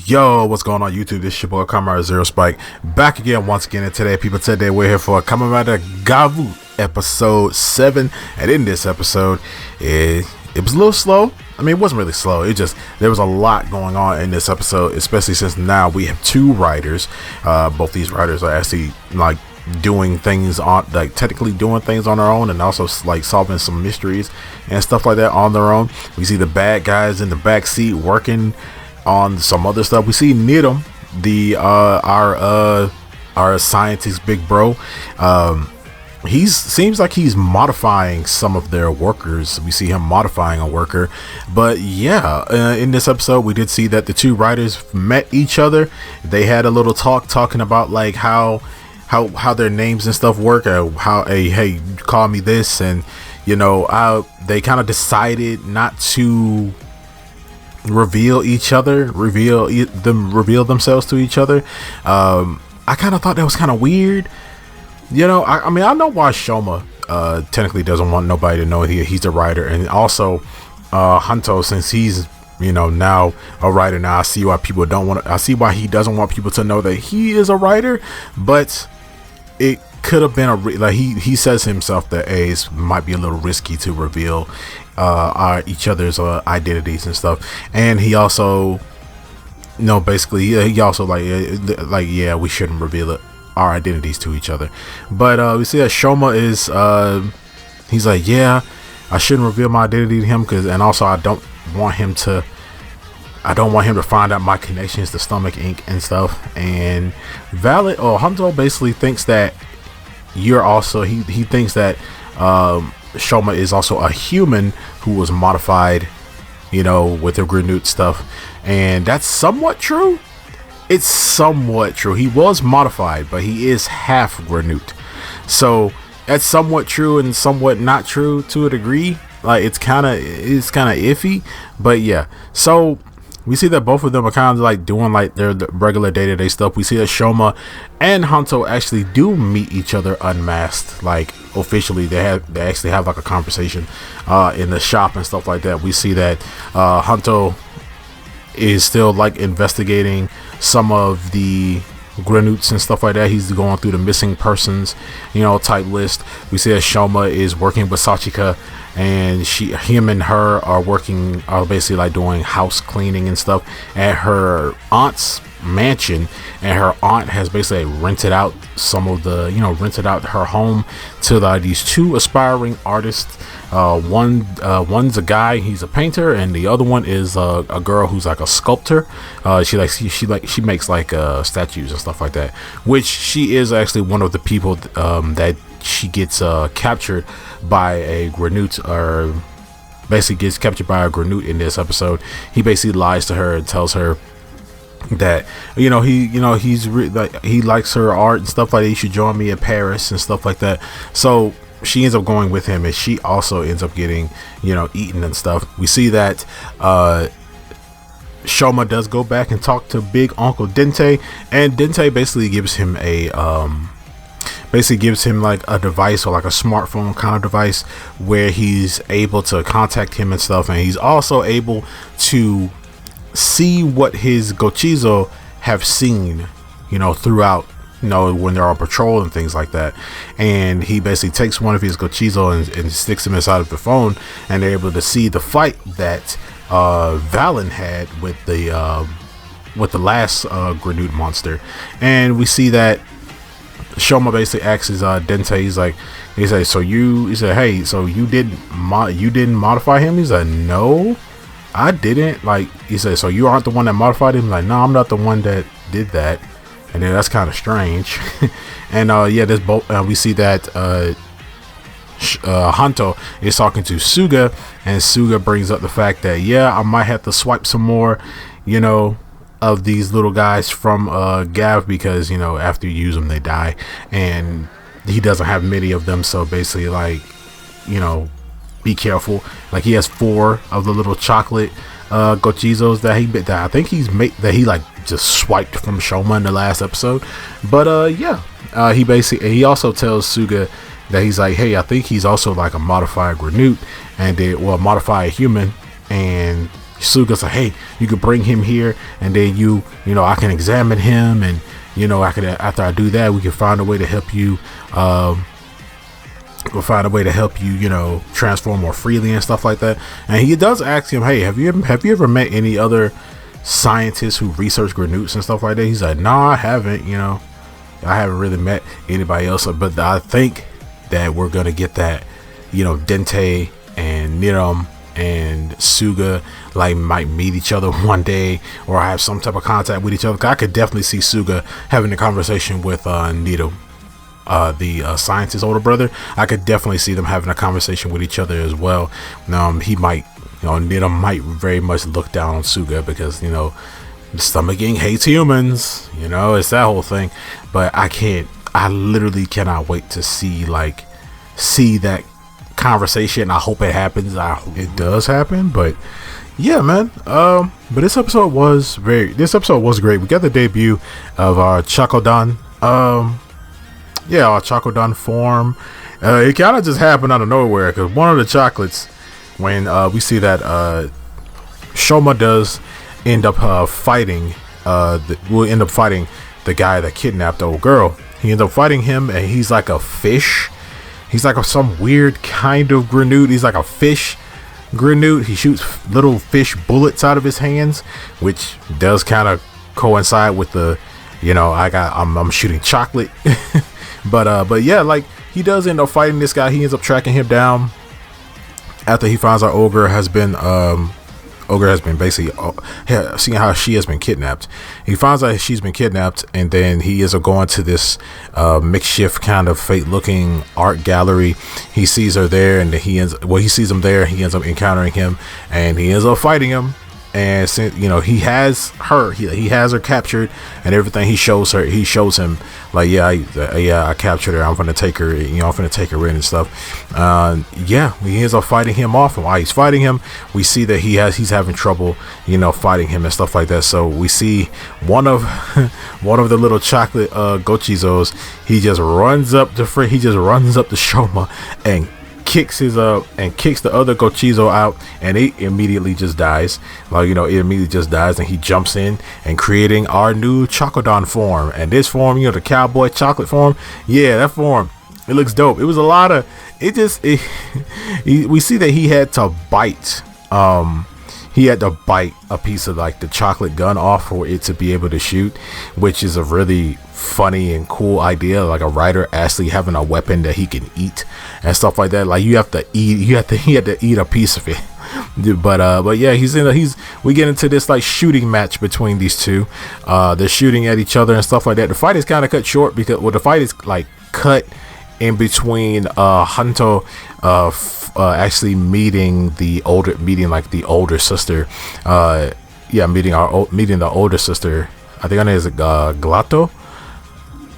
Yo, what's going on YouTube? This is your boy Kamen Zero Spike back again once again, and today we're here for Kamen GAVV episode 7. And in this episode it was a little slow. I mean, it wasn't really slow, there was a lot going on in this episode, especially since now we have two writers. Both these writers are actually like doing things on, like technically doing things on their own, and also like solving some mysteries and stuff like that on their own. We see the bad guys in the back seat working on some other stuff. We see Nidam, the our scientist big bro. He seems like he's modifying some of their workers. We see him modifying a worker. But yeah, in this episode we did see that the two writers met each other. They had a little talking about like how their names and stuff work, how hey, call me this, and you know, they kind of decided not to reveal themselves to each other. I kind of thought that was kind of weird. You know, I mean, I know why Shoma technically doesn't want nobody to know he's a writer, and also Hanto, since he's, you know, now a writer now, I see why people don't want to, I see why he doesn't want people to know that he is a writer. But it could have been like he says himself that it might be a little risky to reveal each other's identities and stuff. And he also, you know, basically he also like yeah, we shouldn't reveal our identities to each other. But we see that Shoma is he's like, yeah, I shouldn't reveal my identity to him, and also I don't want him to find out my connections to Stomach Inc. and stuff. And Hanto basically thinks that you're also, he thinks that Shoma is also a human who was modified, you know, with the Granute stuff. And that's somewhat true. It's somewhat true. He was modified, but he is half Granute. So that's somewhat true and somewhat not true to a degree. Like it's kind of iffy. But yeah, so we see that both of them are kind of like doing like their regular day-to-day stuff. We see that Shoma and Hanto actually do meet each other unmasked, like officially. They actually have like a conversation in the shop and stuff like that. We see that Hanto is still like investigating some of the Granutes and stuff like that. He's going through the missing persons, you know, type list. We see that Shoma is working with Sachika, and him and her are basically like doing house cleaning and stuff at her aunt's mansion. And her aunt has basically rented out rented out her home to these two aspiring artists. One's a guy, he's a painter, and the other one is a girl who's like a sculptor. She makes like statues and stuff like that, which she is actually one of the people that she gets captured by a Granute, or basically gets captured by a Granute in this episode. He basically lies to her and tells her that he likes her art and stuff like that. You should join me in Paris and stuff like that. So she ends up going with him, and she also ends up getting, you know, eaten and stuff. We see that Shoma does go back and talk to Big Uncle Dente, and Dente basically gives him like a device, or like a smartphone kind of device, where he's able to contact him and stuff, and he's also able to see what his Gochizo have seen, you know, throughout, you know, when they're on patrol and things like that. And he basically takes one of his Gochizo and sticks him inside of the phone, and they're able to see the fight that Valen had with the last Granute monster. And we see that Shoma basically asks Dente, he said, hey, so you didn't modify him? He's like, no, I didn't. Like, he said, so you aren't the one that modified him? Like, no, I'm not the one that did that. And then that's kind of strange. And yeah, there's both. We see that Hanto is talking to Suga, and Suga brings up the fact that, yeah, I might have to swipe some more, you know, of these little guys from GAVV, because, you know, after you use them they die, and he doesn't have many of them. So basically, like, you know, be careful. Like, he has 4 of the little chocolate Gochizos that I think he like just swiped from Shoma in the last episode. But yeah, he also tells Suga that he's like, hey, I think he's also like a modified Granute, and modify a human, and Suga's like, hey, you could bring him here, and then you know, I can examine him, and you know, I can, after I do that, we can find a way to help you. We'll find a way to help you, you know, transform more freely and stuff like that. And he does ask him, hey, have you ever met any other scientists who research granutes and stuff like that? He's like, no, I haven't. You know, I haven't really met anybody else, but I think that we're gonna get that, you know, Dente and Niram and Suga like might meet each other one day or have some type of contact with each other. I could definitely see Suga having a conversation with Niram, the scientist's older brother. I could definitely see them having a conversation with each other as well. He might, you know, Niram might very much look down on Suga because, you know, the Stomach Gang hates humans, you know, it's that whole thing. But I literally cannot wait to see that conversation. I hope it happens. It does happen. But yeah, man. But this episode was great. We got the debut of our Chakodan. Our Chakodan form. It kind of just happened out of nowhere because one of the chocolates, when we see that Shoma does end up fighting, will end up fighting the guy that kidnapped the old girl. He ends up fighting him, and he's like a fish. He's like some weird kind of granute. He's like a fish granute. He shoots little fish bullets out of his hands, which does kind of coincide with the, you know, I'm shooting chocolate. but yeah, like he does end up fighting this guy. He ends up tracking him down after he finds out Ogre has been basically seeing how she has been kidnapped. He finds out she's been kidnapped, and then he ends up going to this makeshift kind of fake looking art gallery. He sees her there, and he sees him there. He ends up encountering him, and he ends up fighting him. And since, you know, he has her captured and everything, he shows him like, I captured her. I'm gonna take her, you know, I'm gonna take her in and stuff. He ends up fighting him off, and while he's fighting him, we see that he's having trouble, you know, fighting him and stuff like that. So we see one of the little chocolate gochizos. He just runs up to Shoma and kicks the other Gochizo out, and it immediately just dies. Like, you know, it immediately just dies, and he jumps in and creating our new Chakodon form. And this form, you know, the cowboy chocolate form, yeah, that form, it looks dope. It was a lot of we see that he had to bite a piece of like the chocolate gun off for it to be able to shoot, which is a really funny and cool idea, like a writer actually having a weapon that he can eat and stuff like that. Like he had to eat a piece of it. But yeah, we get into this like shooting match between these two. They're shooting at each other and stuff like that. The fight is kind of cut short because the fight is like cut in between Hanto actually meeting the older sister. Meeting the older sister. I think her name is Glato.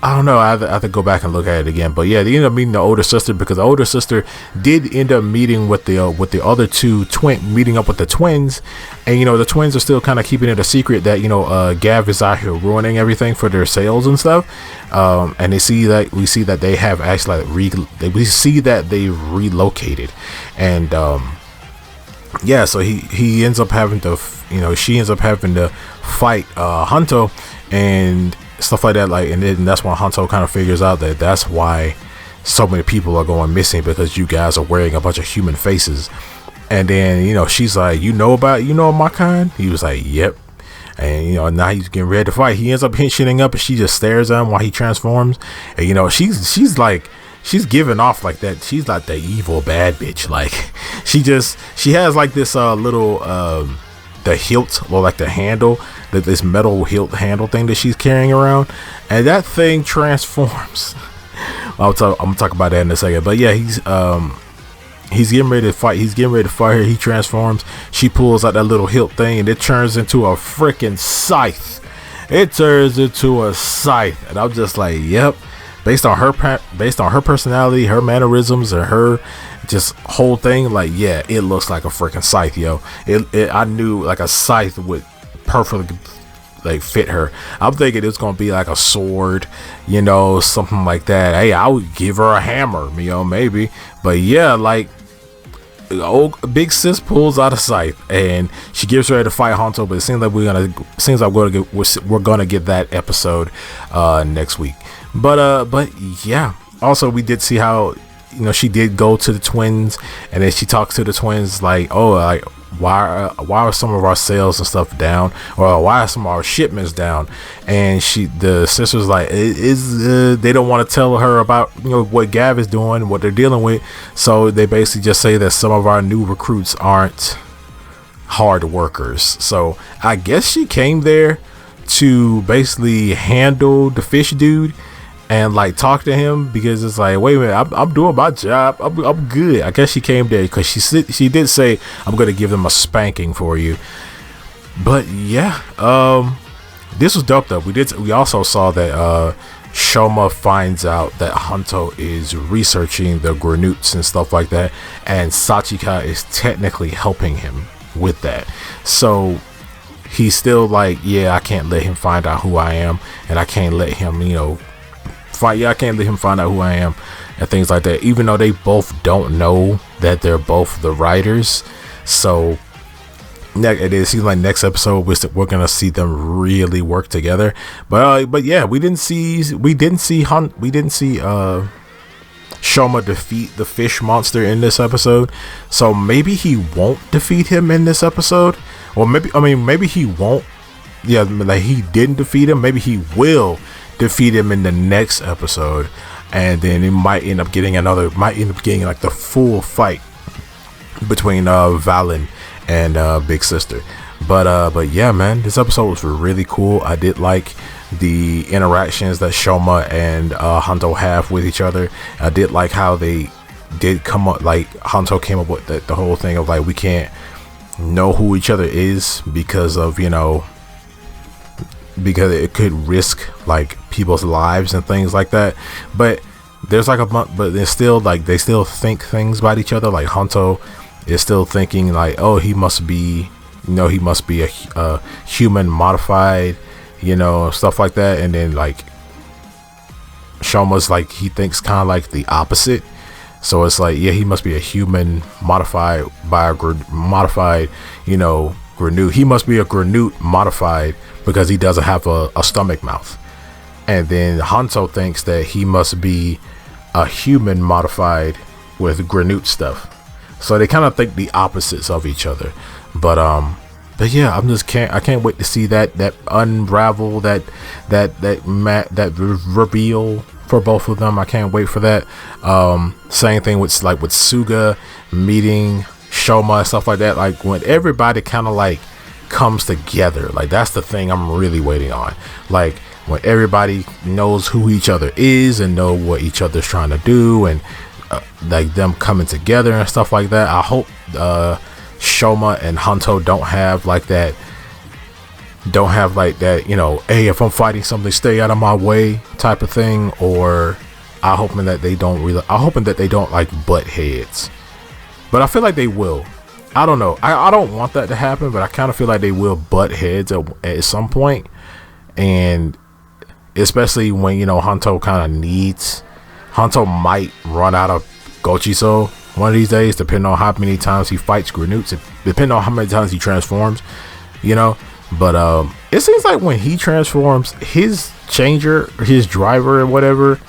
I don't know. I have to go back and look at it again. But yeah, they ended up meeting the older sister because the older sister did end up meeting with the other two meeting up with the twins, and you know the twins are still kind of keeping it a secret that, you know, GAVV is out here ruining everything for their sales and stuff. And we see that they have actually they relocated, and so he ends up having to, you know, she ends up having to fight Hanto and stuff like that, like, and then that's when Hanto kind of figures out that that's why so many people are going missing, because you guys are wearing a bunch of human faces. And then, you know, she's like, you know my kind? He was like, yep. And, you know, now he's getting ready to fight. He ends up hitching up, and she just stares at him while he transforms. And, you know, she's giving off like that. She's like the evil bad bitch. Like she has like this little the hilt, or like the handle, this metal hilt handle thing that she's carrying around, and that thing transforms. I'm gonna talk about that in a second. But yeah, he's getting ready to fight. Her. He transforms. She pulls out that little hilt thing, and it turns into a freaking scythe. And I'm just like, yep. Based on her personality, her mannerisms, and her just whole thing, like, yeah, it looks like a freaking scythe, yo. I knew like a scythe would perfectly like fit her. I'm thinking it's gonna be like a sword, you know, something like that. Hey, I would give her a hammer, you know, maybe. But yeah, like old big sis pulls out a scythe and she gives her to fight Hanto, but it seems like we're gonna get that episode next week. But yeah, also we did see how, you know, she did go to the twins, and then she talks to the twins like, oh, like why are some of our sales and stuff down, or why are some of our shipments down? And the sister's like, they don't want to tell her about, you know, what GAVV is doing, what they're dealing with, so they basically just say that some of our new recruits aren't hard workers. So I guess she came there to basically handle the fish dude and like talk to him, because it's like, wait a minute, I'm doing my job, I'm good. I guess she came there because she did say, I'm gonna give them a spanking for you. But yeah, this was dope though. We also saw that Shoma finds out that Hanto is researching the Granoots and stuff like that, and Sachika is technically helping him with that. So he's still like, yeah, I can't let him find out who I am, and I can't let him, you know, I can't let him find out who I am and things like that, even though they both don't know that they're both the writers. So it seems like next episode we're gonna see them really work together. But yeah, we didn't see Shoma defeat the fish monster in this episode, so maybe he won't defeat him in this episode, or maybe he won't. Yeah, like he didn't defeat him. Maybe he will defeat him in the next episode, and then it might end up getting like the full fight between Valen and Big Sister. But yeah, man, this episode was really cool. I did like the interactions that Shoma and Hanto have with each other. I did like how they did come up, like Hanto came up with the whole thing of like, we can't know who each other is because of, you know, because it could risk like people's lives and things like that. But there's like but there's still like, they still think things about each other. Like Hanto is still thinking like, oh, he must be a human modified, you know, stuff like that. And then like Shoma's like, he thinks kind of like the opposite. So it's like, yeah, he must be a human modified by a modified, you know, Granoot. He must be a Granoot modified because he doesn't have a stomach mouth. And then Hanto thinks that he must be a human modified with Granoot stuff. So they kind of think the opposites of each other. But yeah, I can't wait to see that unravel, that reveal for both of them. I can't wait for that. Same thing with Suga meeting Shoma and stuff like that. Like when everybody kind of like comes together, like that's the thing I'm really waiting on. Like when everybody knows who each other is and know what each other's trying to do, and like them coming together and stuff like that. I hope Shoma and Hanto don't have like that, you know, hey, if I'm fighting something, stay out of my way type of thing. Or I'm hoping that they don't like butt heads. But I feel like they will. I don't know. I don't want that to happen, but I kind of feel like they will butt heads at some point. And especially when, you know, Hanto might run out of Gochiso one of these days, depending on how many times he fights Granoots, depending on how many times he transforms, you know. But it seems like when he transforms, his changer, his driver or whatever,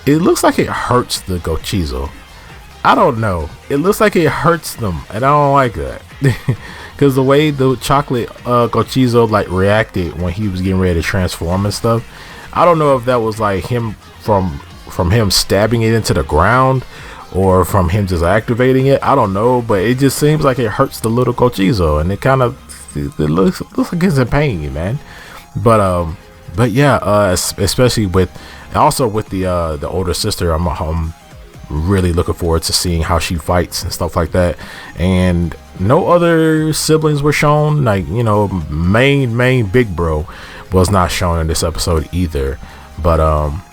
it looks like it hurts the Gochizo. I don't know. It looks like it hurts them, and I don't like that. Because the way the chocolate Gochizo like reacted when he was getting ready to transform and stuff, I don't know if that was like him from him stabbing it into the ground, or from him just activating it. I don't know, but it just seems like it hurts the little Gochizo, and it looks like it's in pain, man. But yeah, especially with the older sister, I'm really looking forward to seeing how she fights and stuff like that. And no other siblings were shown, like, you know, main big bro was not shown in this episode either. But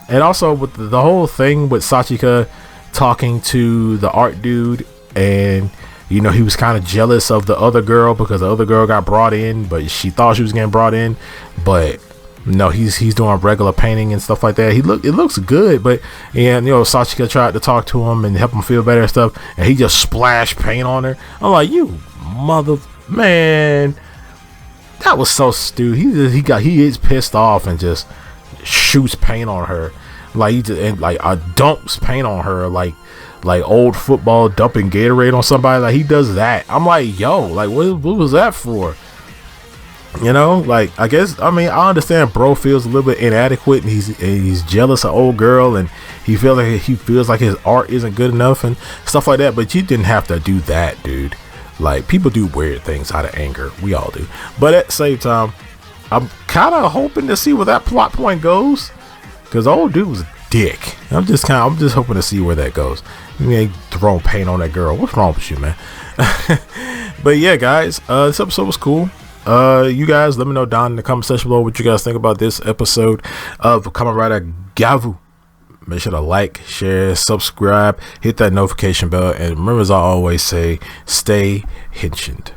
and also with the whole thing with Sachika talking to the art dude, and you know, he was kind of jealous of the other girl because the other girl got brought in, but she thought she was getting brought in. But no, he's doing regular painting and stuff like that. It looks good, but and Sachika tried to talk to him and help him feel better and stuff, and he just splashed paint on her. I'm like, you mother man, that was so stupid. He is pissed off and just shoots paint on her, like he just, and like dumps paint on her like old football dumping Gatorade on somebody. Like he does that. I'm like, yo, like what was that for? Like I guess I understand bro feels a little bit inadequate and he's jealous of old girl and he feels like his art isn't good enough and stuff like that, but you didn't have to do that, dude. Like people do weird things out of anger. We all do. But at the same time, I'm kind of hoping to see where that plot point goes, because old dude was a dick. I'm just hoping to see where that goes. You ain't throwing paint on that girl. What's wrong with you, man? But yeah, guys, this episode was cool. You guys let me know down in the comment section below what you guys think about this episode of Kamen Rider GAVV. Make sure to like, share, subscribe, hit that notification bell, and remember, as I always say, stay henshined.